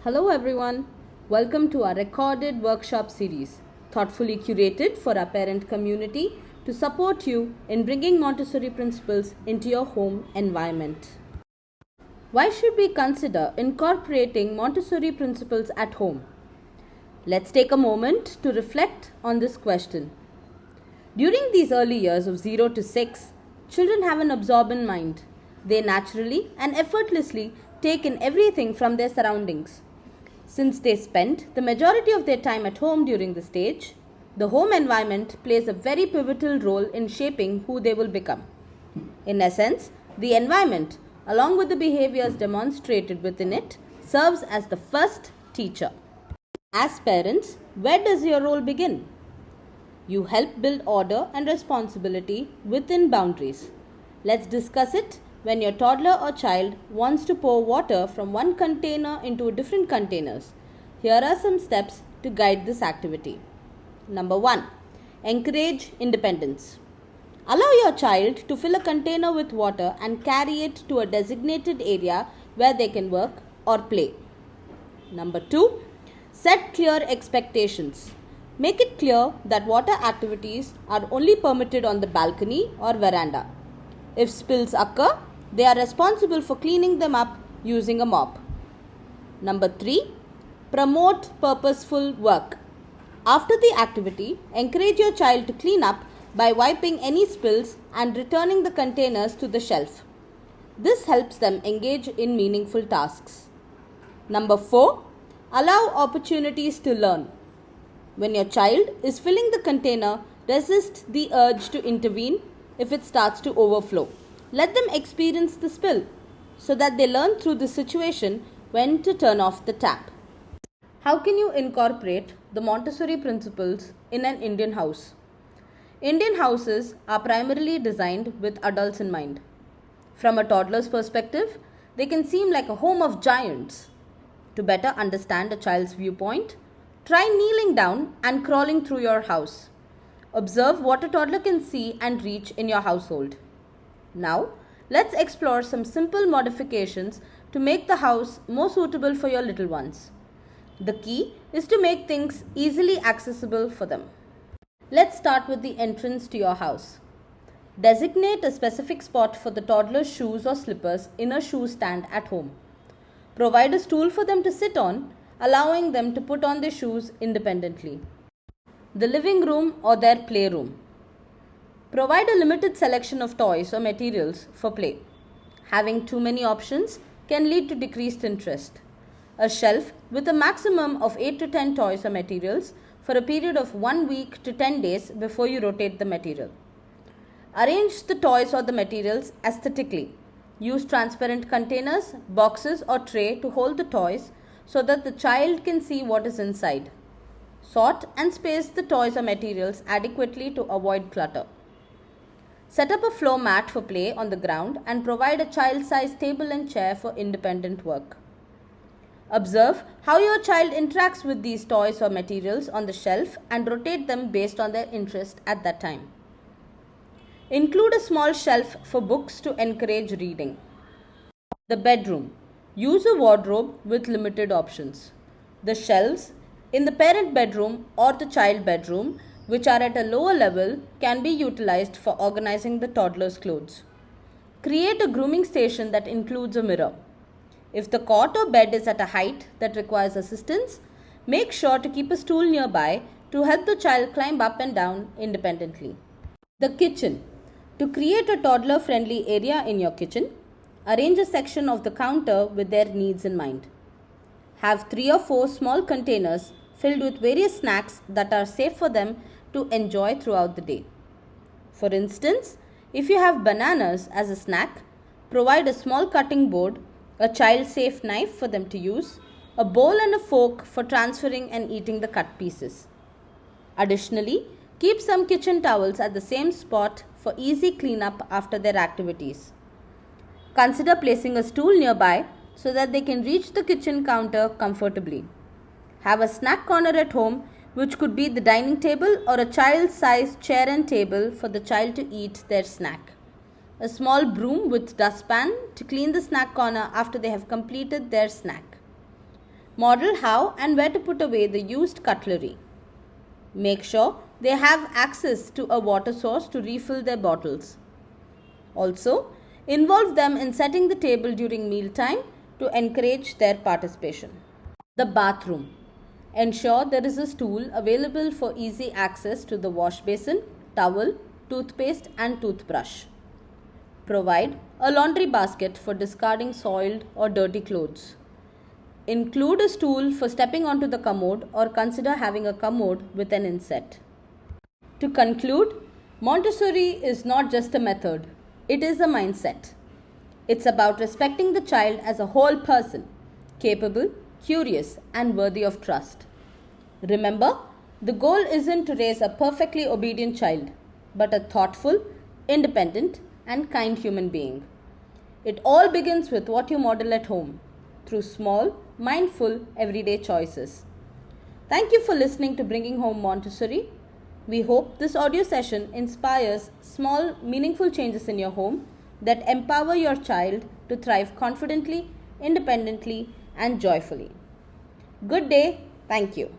Hello everyone, welcome to our recorded workshop series, thoughtfully curated for our parent community to support you in bringing Montessori principles into your home environment. Why should we consider incorporating Montessori principles at home? Let's take a moment to reflect on this question. During these early years of 0 to 6, children have an absorbent mind. They naturally and effortlessly take in everything from their surroundings. Since they spend the majority of their time at home during this stage, the home environment plays a very pivotal role in shaping who they will become. In essence, the environment, along with the behaviors demonstrated within it, serves as the first teacher. As parents, where does your role begin? You help build order and responsibility within boundaries. Let's discuss it. When your toddler or child wants to pour water from one container into different containers, here are some steps to guide this activity. Number 1. Encourage independence. Allow your child to fill a container with water and carry it to a designated area where they can work or play. Number 2. Set clear expectations. Make it clear that water activities are only permitted on the balcony or veranda. If spills occur, they are responsible for cleaning them up using a mop. Number 3. Promote purposeful work. After the activity, encourage your child to clean up by wiping any spills and returning the containers to the shelf. This helps them engage in meaningful tasks. Number 4. Allow opportunities to learn. When your child is filling the container, resist the urge to intervene if it starts to overflow. Let them experience the spill so that they learn through the situation when to turn off the tap. How can you incorporate the Montessori principles in an Indian house? Indian houses are primarily designed with adults in mind. From a toddler's perspective, they can seem like a home of giants. To better understand a child's viewpoint, try kneeling down and crawling through your house. Observe what a toddler can see and reach in your household. Now, let's explore some simple modifications to make the house more suitable for your little ones. The key is to make things easily accessible for them. Let's start with the entrance to your house. Designate a specific spot for the toddler's shoes or slippers in a shoe stand at home. Provide a stool for them to sit on, allowing them to put on their shoes independently. The living room or their playroom. Provide a limited selection of toys or materials for play. Having too many options can lead to decreased interest. A shelf with a maximum of 8 to 10 toys or materials for a period of 1 week to 10 days before you rotate the material. Arrange the toys or the materials aesthetically. Use transparent containers, boxes or tray to hold the toys so that the child can see what is inside. Sort and space the toys or materials adequately to avoid clutter. Set up a floor mat for play on the ground and provide a child-sized table and chair for independent work. Observe how your child interacts with these toys or materials on the shelf and rotate them based on their interest at that time. Include a small shelf for books to encourage reading. The bedroom. Use a wardrobe with limited options. The shelves in the parent bedroom or the child bedroom, which are at a lower level, can be utilized for organizing the toddler's clothes. Create a grooming station that includes a mirror. If the cot or bed is at a height that requires assistance, make sure to keep a stool nearby to help the child climb up and down independently. The kitchen. To create a toddler-friendly area in your kitchen, arrange a section of the counter with their needs in mind. Have 3 or 4 small containers filled with various snacks that are safe for them to enjoy throughout the day. For instance, if you have bananas as a snack, provide a small cutting board, a child-safe knife for them to use, a bowl and a fork for transferring and eating the cut pieces. Additionally, keep some kitchen towels at the same spot for easy cleanup after their activities. Consider placing a stool nearby so that they can reach the kitchen counter comfortably. Have a snack corner at home, which could be the dining table or a child-sized chair and table for the child to eat their snack. A small broom with dustpan to clean the snack corner after they have completed their snack. Model how and where to put away the used cutlery. Make sure they have access to a water source to refill their bottles. Also, involve them in setting the table during mealtime to encourage their participation. The bathroom. Ensure there is a stool available for easy access to the wash basin, towel, toothpaste and toothbrush. Provide a laundry basket for discarding soiled or dirty clothes. Include a stool for stepping onto the commode or consider having a commode with an inset. To conclude, Montessori is not just a method, it is a mindset. It's about respecting the child as a whole person, capable, curious, and worthy of trust. Remember, the goal isn't to raise a perfectly obedient child, but a thoughtful, independent, and kind human being. It all begins with what you model at home, through small, mindful, everyday choices. Thank you for listening to Bringing Home Montessori. We hope this audio session inspires small, meaningful changes in your home that empower your child to thrive confidently, independently, and joyfully. Good day. Thank you.